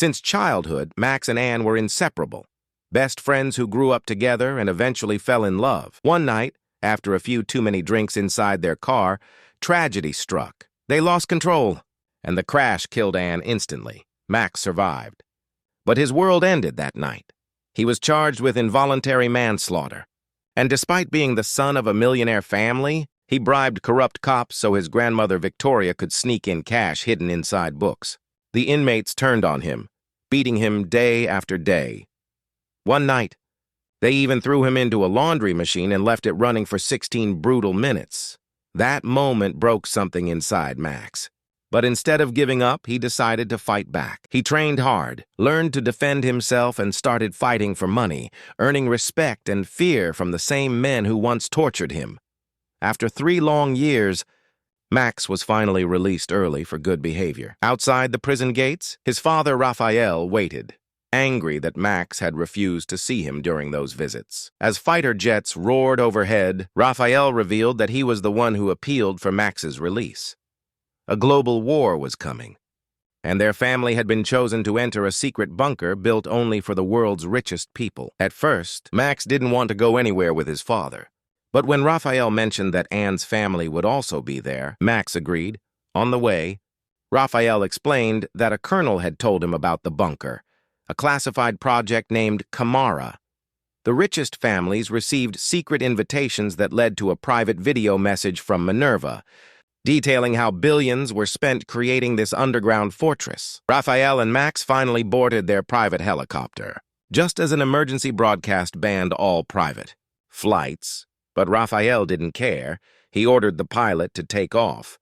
Since childhood, Max and Anne were inseparable, best friends who grew up together and eventually fell in love. One night, after a few too many drinks inside their car, tragedy struck. They lost control, and the crash killed Anne instantly. Max survived. But his world ended that night. He was charged with involuntary manslaughter. And despite being the son of a millionaire family, he bribed corrupt cops so his grandmother Victoria could sneak in cash hidden inside books. The inmates turned on him, beating him day after day. One night, they even threw him into a laundry machine and left it running for 16 brutal minutes. That moment broke something inside Max. But instead of giving up, he decided to fight back. He trained hard, learned to defend himself, and started fighting for money, earning respect and fear from the same men who once tortured him. After 3 long years, Max was finally released early for good behavior. Outside the prison gates, his father Raphael waited, angry that Max had refused to see him during those visits. As fighter jets roared overhead, Raphael revealed that he was the one who appealed for Max's release. A global war was coming, and their family had been chosen to enter a secret bunker built only for the world's richest people. At first, Max didn't want to go anywhere with his father. But when Raphael mentioned that Anne's family would also be there, Max agreed. On the way, Raphael explained that a colonel had told him about the bunker, a classified project named Kamara. The richest families received secret invitations that led to a private video message from Manurva, detailing how billions were spent creating this underground fortress. Raphael and Max finally boarded their private helicopter, just as an emergency broadcast banned all private flights. But Raphael didn't care. He ordered the pilot to take off.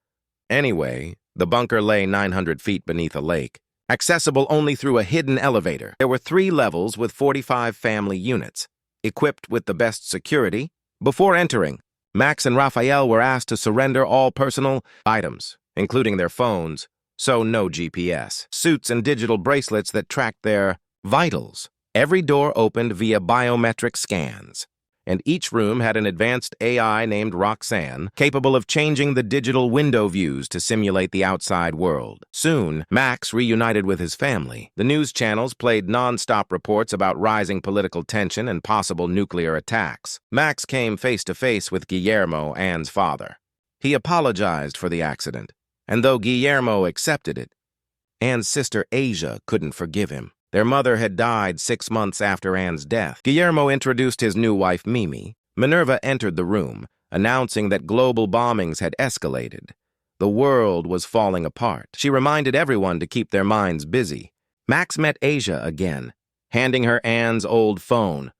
Anyway, the bunker lay 900 feet beneath a lake, accessible only through a hidden elevator. There were 3 levels with 45 family units, equipped with the best security. Before entering, Max and Raphael were asked to surrender all personal items, including their phones, so no GPS, suits and digital bracelets that tracked their vitals. Every door opened via biometric scans, and each room had an advanced AI named Roxanne, capable of changing the digital window views to simulate the outside world. Soon, Max reunited with his family. The news channels played non-stop reports about rising political tension and possible nuclear attacks. Max came face-to-face with Guillermo, Anne's father. He apologized for the accident, and though Guillermo accepted it, Anne's sister Asia couldn't forgive him. Their mother had died 6 months after Anne's death. Guillermo introduced his new wife, Mimi. Manurva entered the room, announcing that global bombings had escalated. The world was falling apart. She reminded everyone to keep their minds busy. Max met Asia again, handing her Anne's old phone,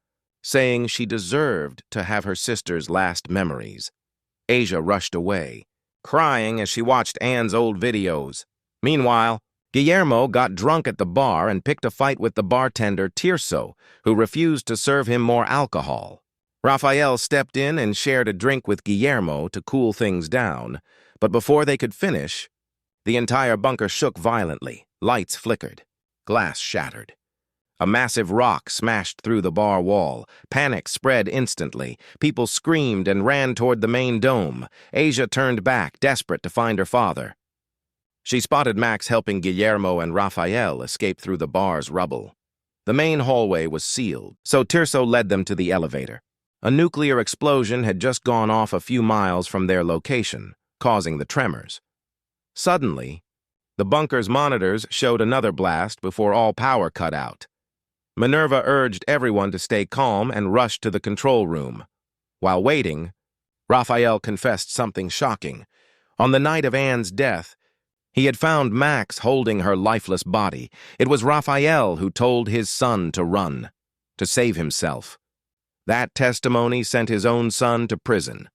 saying she deserved to have her sister's last memories. Asia rushed away, crying as she watched Anne's old videos. Meanwhile, Guillermo got drunk at the bar and picked a fight with the bartender Tirso, who refused to serve him more alcohol. Raphael stepped in and shared a drink with Guillermo to cool things down, but before they could finish, the entire bunker shook violently. Lights flickered. Glass shattered. A massive rock smashed through the bar wall. Panic spread instantly. People screamed and ran toward the main dome. Asia turned back, desperate to find her father. She spotted Max helping Guillermo and Raphael escape through the bar's rubble. The main hallway was sealed, so Tirso led them to the elevator. A nuclear explosion had just gone off a few miles from their location, causing the tremors. Suddenly, the bunker's monitors showed another blast before all power cut out. Manurva urged everyone to stay calm and rushed to the control room. While waiting, Raphael confessed something shocking. On the night of Anne's death, he had found Max holding her lifeless body. It was Raphael who told his son to run, to save himself. That testimony sent his own son to prison.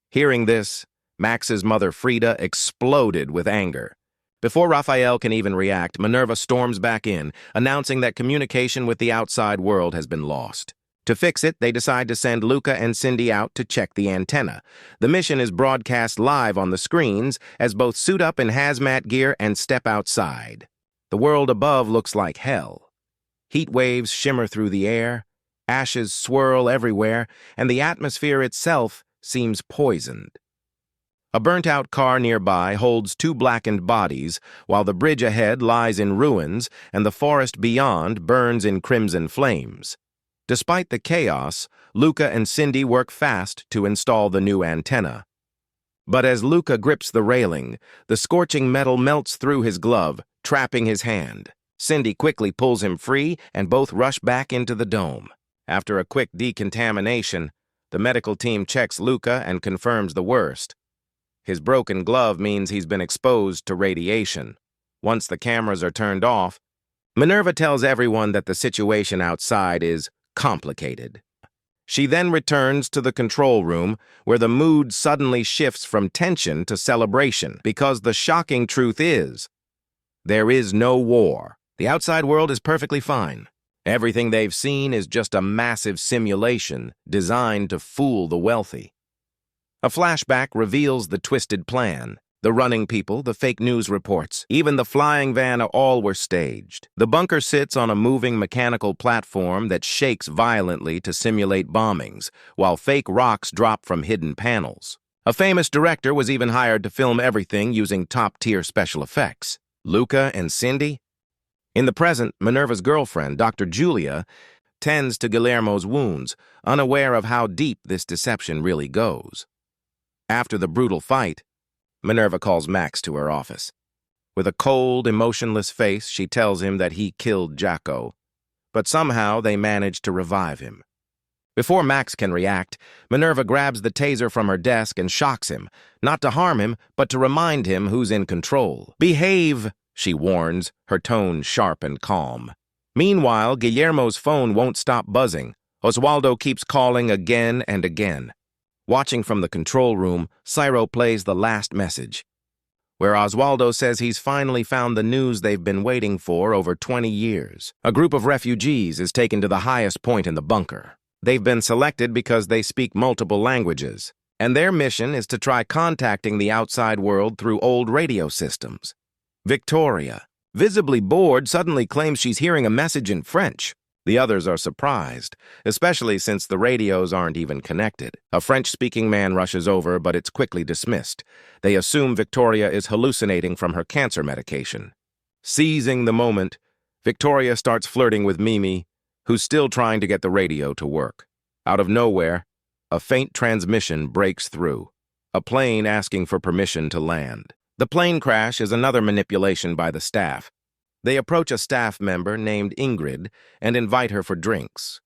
Hearing this, Max's mother Frida exploded with anger. Before Raphael can even react, Manurva storms back in, announcing that communication with the outside world has been lost. To fix it, they decide to send Luca and Cindy out to check the antenna. The mission is broadcast live on the screens as both suit up in hazmat gear and step outside. The world above looks like hell. Heat waves shimmer through the air, ashes swirl everywhere, and the atmosphere itself seems poisoned. A burnt-out car nearby holds two blackened bodies, while the bridge ahead lies in ruins and the forest beyond burns in crimson flames. Despite the chaos, Luca and Cindy work fast to install the new antenna. But as Luca grips the railing, the scorching metal melts through his glove, trapping his hand. Cindy quickly pulls him free, and both rush back into the dome. After a quick decontamination, the medical team checks Luca and confirms the worst. His broken glove means he's been exposed to radiation. Once the cameras are turned off, Manurva tells everyone that the situation outside is complicated. She then returns to the control room, where the mood suddenly shifts from tension to celebration, because the shocking truth is, there is no war. The outside world is perfectly fine. Everything they've seen is just a massive simulation designed to fool the wealthy. A flashback reveals the twisted plan. The running people, the fake news reports, even the flying van, all were staged. The bunker sits on a moving mechanical platform that shakes violently to simulate bombings, while fake rocks drop from hidden panels. A famous director was even hired to film everything using top-tier special effects. Luca and Cindy? In the present, Manurva's girlfriend, Dr. Julia, tends to Guillermo's wounds, unaware of how deep this deception really goes. After the brutal fight, Manurva calls Max to her office. With a cold, emotionless face, she tells him that he killed Jacko, but somehow they manage to revive him. Before Max can react, Manurva grabs the taser from her desk and shocks him, not to harm him, but to remind him who's in control. "Behave," she warns, her tone sharp and calm. Meanwhile, Guillermo's phone won't stop buzzing. Oswaldo keeps calling again and again. Watching from the control room, Ciro plays the last message, where Oswaldo says he's finally found the news they've been waiting for over 20 years. A group of refugees is taken to the highest point in the bunker. They've been selected because they speak multiple languages, and their mission is to try contacting the outside world through old radio systems. Victoria, visibly bored, suddenly claims she's hearing a message in French. The others are surprised, especially since the radios aren't even connected. A French-speaking man rushes over, but it's quickly dismissed. They assume Victoria is hallucinating from her cancer medication. Seizing the moment, Victoria starts flirting with Mimi, who's still trying to get the radio to work. Out of nowhere, a faint transmission breaks through, a plane asking for permission to land. The plane crash is another manipulation by the staff. They approach a staff member named Ingrid and invite her for drinks.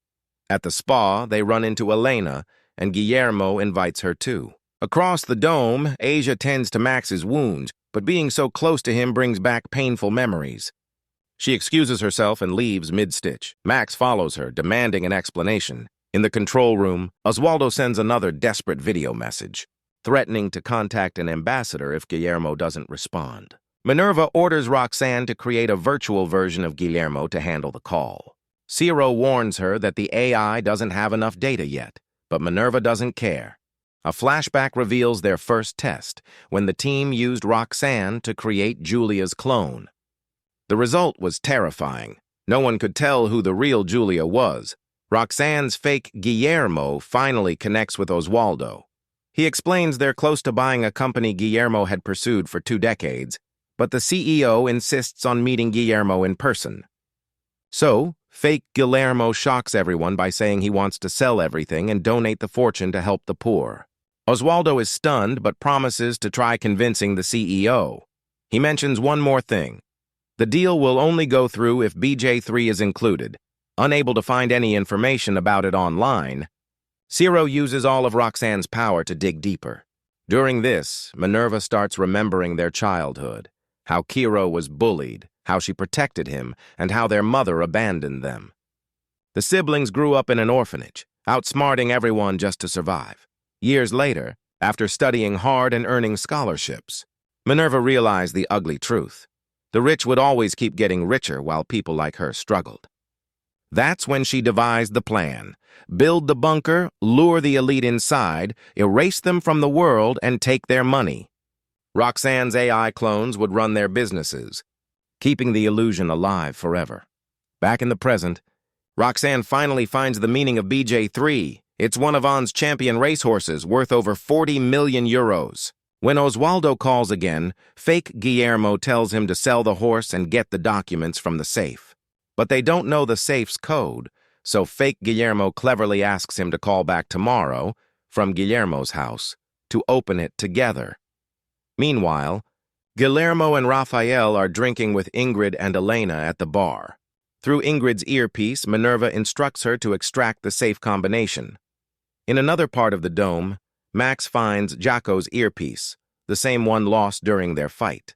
At the spa, they run into Elena, and Guillermo invites her too. Across the dome, Asia tends to Max's wounds, but being so close to him brings back painful memories. She excuses herself and leaves mid-stitch. Max follows her, demanding an explanation. In the control room, Oswaldo sends another desperate video message, threatening to contact an ambassador if Guillermo doesn't respond. Manurva orders Roxanne to create a virtual version of Guillermo to handle the call. Ciro warns her that the AI doesn't have enough data yet, but Manurva doesn't care. A flashback reveals their first test, when the team used Roxanne to create Julia's clone. The result was terrifying. No one could tell who the real Julia was. Roxanne's fake Guillermo finally connects with Oswaldo. He explains they're close to buying a company Guillermo had pursued for 2 decades, but the CEO insists on meeting Guillermo in person. So, fake Guillermo shocks everyone by saying he wants to sell everything and donate the fortune to help the poor. Oswaldo is stunned but promises to try convincing the CEO. He mentions one more thing. The deal will only go through if BJ3 is included. Unable to find any information about it online, Ciro uses all of Roxanne's power to dig deeper. During this, Manurva starts remembering their childhood. How Kiro was bullied, how she protected him, and how their mother abandoned them. The siblings grew up in an orphanage, outsmarting everyone just to survive. Years later, after studying hard and earning scholarships, Manurva realized the ugly truth. The rich would always keep getting richer while people like her struggled. That's when she devised the plan. Build the bunker, lure the elite inside, erase them from the world, and take their money. Roxanne's AI clones would run their businesses, keeping the illusion alive forever. Back in the present, Roxanne finally finds the meaning of BJ3. It's one of On's champion racehorses, worth over 40 million euros. When Oswaldo calls again, fake Guillermo tells him to sell the horse and get the documents from the safe. But they don't know the safe's code, so fake Guillermo cleverly asks him to call back tomorrow, from Guillermo's house, to open it together. Meanwhile, Guillermo and Rafael are drinking with Ingrid and Elena at the bar. Through Ingrid's earpiece, Manurva instructs her to extract the safe combination. In another part of the dome, Max finds Jaco's earpiece, the same one lost during their fight.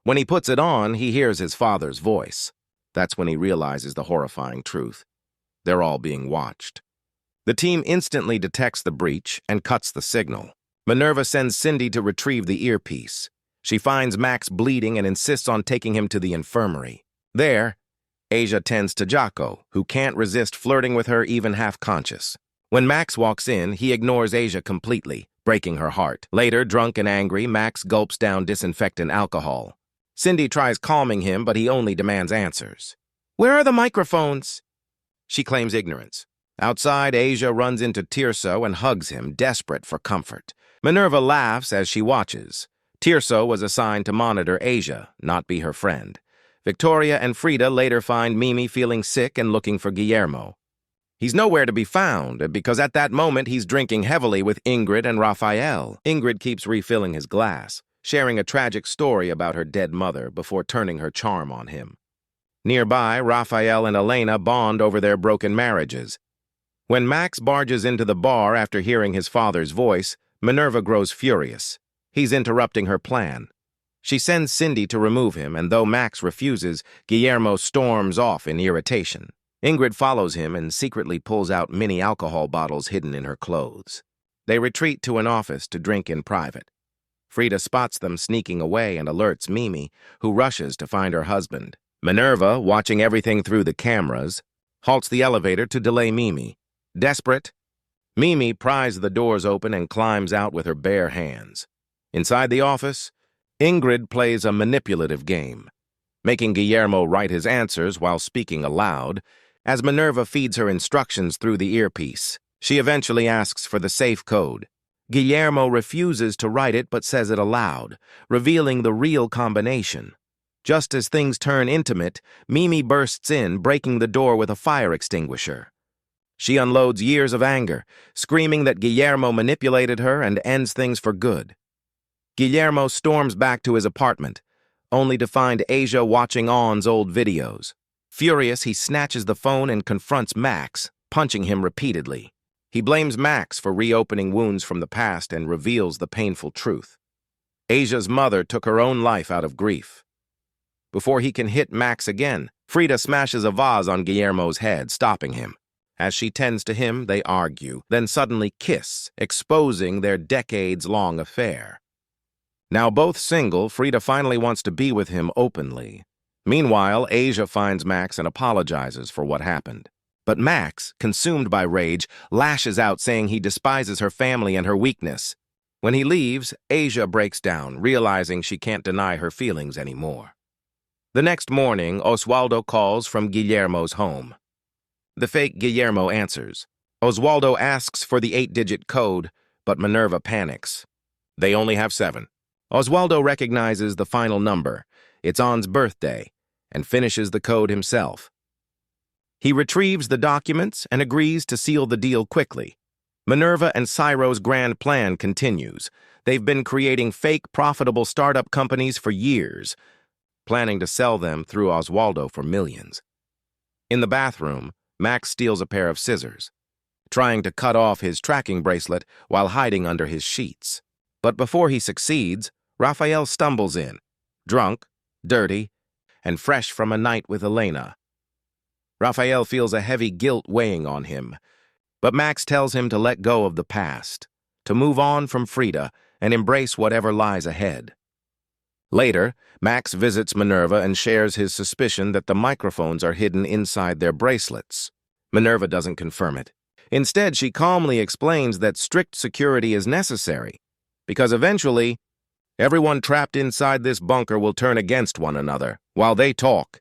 When he puts it on, he hears his father's voice. That's when he realizes the horrifying truth. They're all being watched. The team instantly detects the breach and cuts the signal. Manurva sends Cindy to retrieve the earpiece. She finds Max bleeding and insists on taking him to the infirmary. There, Asia tends to Jaco, who can't resist flirting with her even half-conscious. When Max walks in, he ignores Asia completely, breaking her heart. Later, drunk and angry, Max gulps down disinfectant alcohol. Cindy tries calming him, but he only demands answers. "Where are the microphones?" She claims ignorance. Outside, Asia runs into Tirso and hugs him, desperate for comfort. Manurva laughs as she watches. Tirso was assigned to monitor Asia, not be her friend. Victoria and Frida later find Mimi feeling sick and looking for Guillermo. He's nowhere to be found, because at that moment he's drinking heavily with Ingrid and Rafael. Ingrid keeps refilling his glass, sharing a tragic story about her dead mother before turning her charm on him. Nearby, Rafael and Elena bond over their broken marriages. When Max barges into the bar after hearing his father's voice, Manurva grows furious. He's interrupting her plan. She sends Cindy to remove him, and though Max refuses, Guillermo storms off in irritation. Ingrid follows him and secretly pulls out mini alcohol bottles hidden in her clothes. They retreat to an office to drink in private. Frida spots them sneaking away and alerts Mimi, who rushes to find her husband. Manurva, watching everything through the cameras, halts the elevator to delay Mimi. Desperate, Mimi pries the doors open and climbs out with her bare hands. Inside the office, Ingrid plays a manipulative game, making Guillermo write his answers while speaking aloud. As Manurva feeds her instructions through the earpiece, she eventually asks for the safe code. Guillermo refuses to write it but says it aloud, revealing the real combination. Just as things turn intimate, Mimi bursts in, breaking the door with a fire extinguisher. She unloads years of anger, screaming that Guillermo manipulated her and ends things for good. Guillermo storms back to his apartment, only to find Asia watching On's old videos. Furious, he snatches the phone and confronts Max, punching him repeatedly. He blames Max for reopening wounds from the past and reveals the painful truth. Asia's mother took her own life out of grief. Before he can hit Max again, Frida smashes a vase on Guillermo's head, stopping him. As she tends to him, they argue, then suddenly kiss, exposing their decades-long affair. Now both single, Frida finally wants to be with him openly. Meanwhile, Asia finds Max and apologizes for what happened. But Max, consumed by rage, lashes out saying he despises her family and her weakness. When he leaves, Asia breaks down, realizing she can't deny her feelings anymore. The next morning, Oswaldo calls from Guillermo's home. The fake Guillermo answers. Oswaldo asks for the 8-digit code, but Manurva panics. They only have 7. Oswaldo recognizes the final number. It's On's birthday, and finishes the code himself. He retrieves the documents and agrees to seal the deal quickly. Manurva and Cyro's grand plan continues. They've been creating fake, profitable startup companies for years, planning to sell them through Oswaldo for millions. In the bathroom, Max steals a pair of scissors, trying to cut off his tracking bracelet while hiding under his sheets. But before he succeeds, Rafael stumbles in, drunk, dirty, and fresh from a night with Elena. Rafael feels a heavy guilt weighing on him, but Max tells him to let go of the past, to move on from Frida and embrace whatever lies ahead. Later, Max visits Manurva and shares his suspicion that the microphones are hidden inside their bracelets. Manurva doesn't confirm it. Instead, she calmly explains that strict security is necessary, because eventually, everyone trapped inside this bunker will turn against one another while they talk.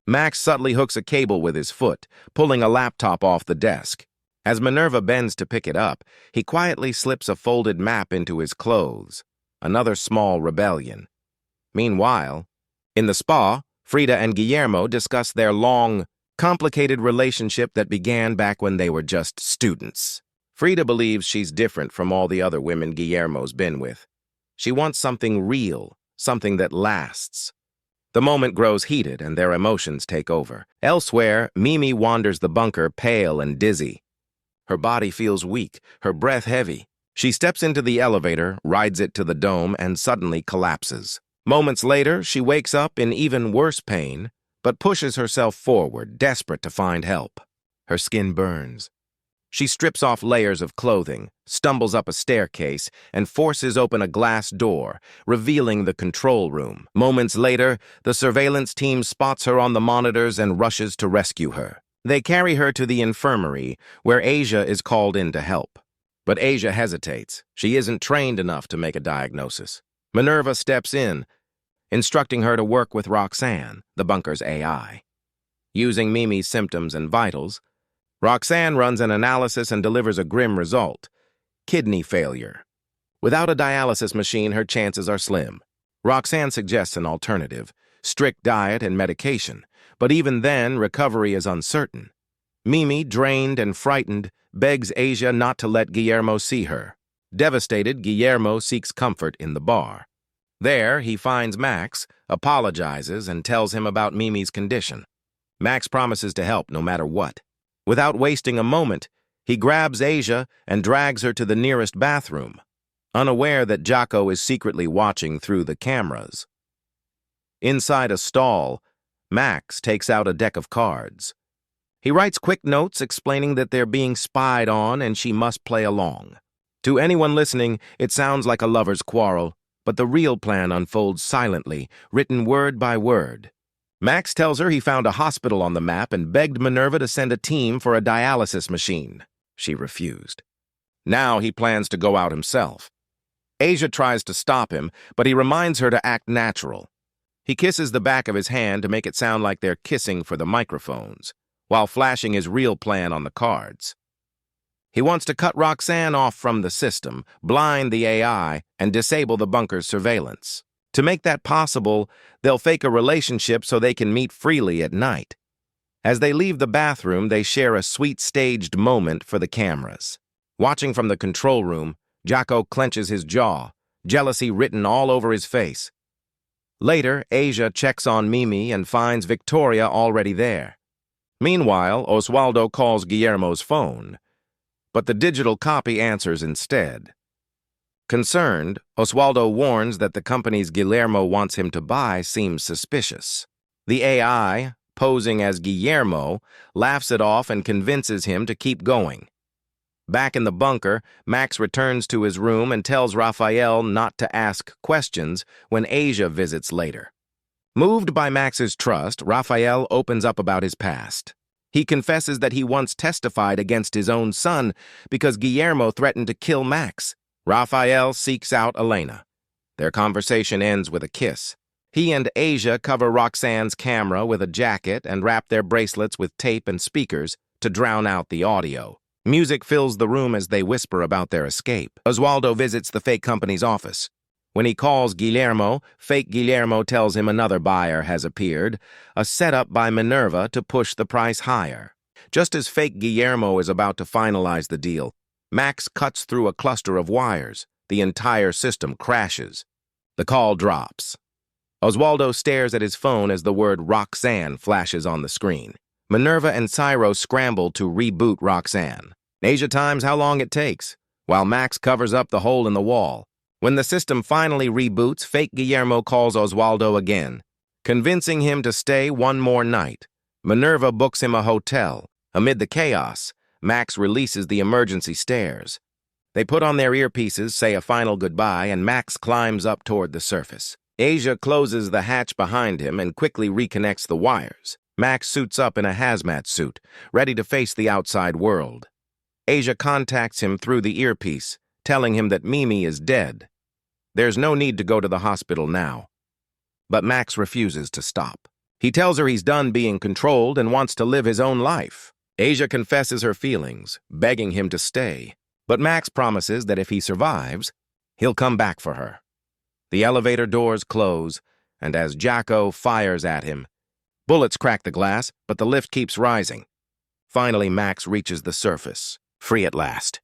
Max subtly hooks a cable with his foot, pulling a laptop off the desk. As Manurva bends to pick it up, he quietly slips a folded map into his clothes. another small rebellion. Meanwhile, in the spa, Frida and Guillermo discuss their long, complicated relationship that began back when they were just students. Frida believes she's different from all the other women Guillermo's been with. She wants something real, something that lasts. The moment grows heated and their emotions take over. Elsewhere, Mimi wanders the bunker pale and dizzy. Her body feels weak, her breath heavy. She steps into the elevator, rides it to the dome, and suddenly collapses. Moments later, she wakes up in even worse pain, but pushes herself forward, desperate to find help. Her skin burns. She strips off layers of clothing, stumbles up a staircase, and forces open a glass door, revealing the control room. Moments later, the surveillance team spots her on the monitors and rushes to rescue her. They carry her to the infirmary, where Asia is called in to help. But Asia hesitates. She isn't trained enough to make a diagnosis. Manurva steps in, instructing her to work with Roxanne, the bunker's AI. Using Mimi's symptoms and vitals, Roxanne runs an analysis and delivers a grim result: kidney failure. Without a dialysis machine, her chances are slim. Roxanne suggests an alternative: strict diet and medication, but even then, recovery is uncertain. Mimi, drained and frightened, begs Asia not to let Guillermo see her. Devastated, Guillermo seeks comfort in the bar. There, he finds Max, apologizes, and tells him about Mimi's condition. Max promises to help no matter what. Without wasting a moment, he grabs Asia and drags her to the nearest bathroom, unaware that Jocko is secretly watching through the cameras. Inside a stall, Max takes out a deck of cards. He writes quick notes explaining that they're being spied on and she must play along. To anyone listening, it sounds like a lover's quarrel, but the real plan unfolds silently, written word by word. Max tells her he found a hospital on the map and begged Manurva to send a team for a dialysis machine. She refused. Now he plans to go out himself. Asia tries to stop him, but he reminds her to act natural. He kisses the back of his hand to make it sound like they're kissing for the microphones, while flashing his real plan on the cards. He wants to cut Roxanne off from the system, blind the AI, and disable the bunker's surveillance. To make that possible, they'll fake a relationship so they can meet freely at night. As they leave the bathroom, they share a sweet staged moment for the cameras. Watching from the control room, Jocko clenches his jaw, jealousy written all over his face. Later, Asia checks on Mimi and finds Victoria already there. Meanwhile, Oswaldo calls Guillermo's phone, but the digital copy answers instead. Concerned, Oswaldo warns that the companies Guillermo wants him to buy seems suspicious. The AI, posing as Guillermo, laughs it off and convinces him to keep going. Back in the bunker, Max returns to his room and tells Raphael not to ask questions when Asia visits later. Moved by Max's trust, Raphael opens up about his past. He confesses that he once testified against his own son because Guillermo threatened to kill Max. Raphael seeks out Elena. Their conversation ends with a kiss. He and Asia cover Roxanne's camera with a jacket and wrap their bracelets with tape and speakers to drown out the audio. Music fills the room as they whisper about their escape. Oswaldo visits the fake company's office. When he calls Guillermo, fake Guillermo tells him another buyer has appeared, a setup by Manurva to push the price higher. Just as fake Guillermo is about to finalize the deal, Max cuts through a cluster of wires. The entire system crashes. The call drops. Oswaldo stares at his phone as the word Roxanne flashes on the screen. Manurva and Cyro scramble to reboot Roxanne. Asia times how long it takes, while Max covers up the hole in the wall. When the system finally reboots, fake Guillermo calls Oswaldo again, convincing him to stay one more night. Manurva books him a hotel. Amid the chaos, Max releases the emergency stairs. They put on their earpieces, say a final goodbye, and Max climbs up toward the surface. Asia closes the hatch behind him and quickly reconnects the wires. Max suits up in a hazmat suit, ready to face the outside world. Asia contacts him through the earpiece, telling him that Mimi is dead. There's no need to go to the hospital now. But Max refuses to stop. He tells her he's done being controlled and wants to live his own life. Asia confesses her feelings, begging him to stay. But Max promises that if he survives, he'll come back for her. The elevator doors close, and as Jacko fires at him, bullets crack the glass, but the lift keeps rising. Finally, Max reaches the surface, free at last.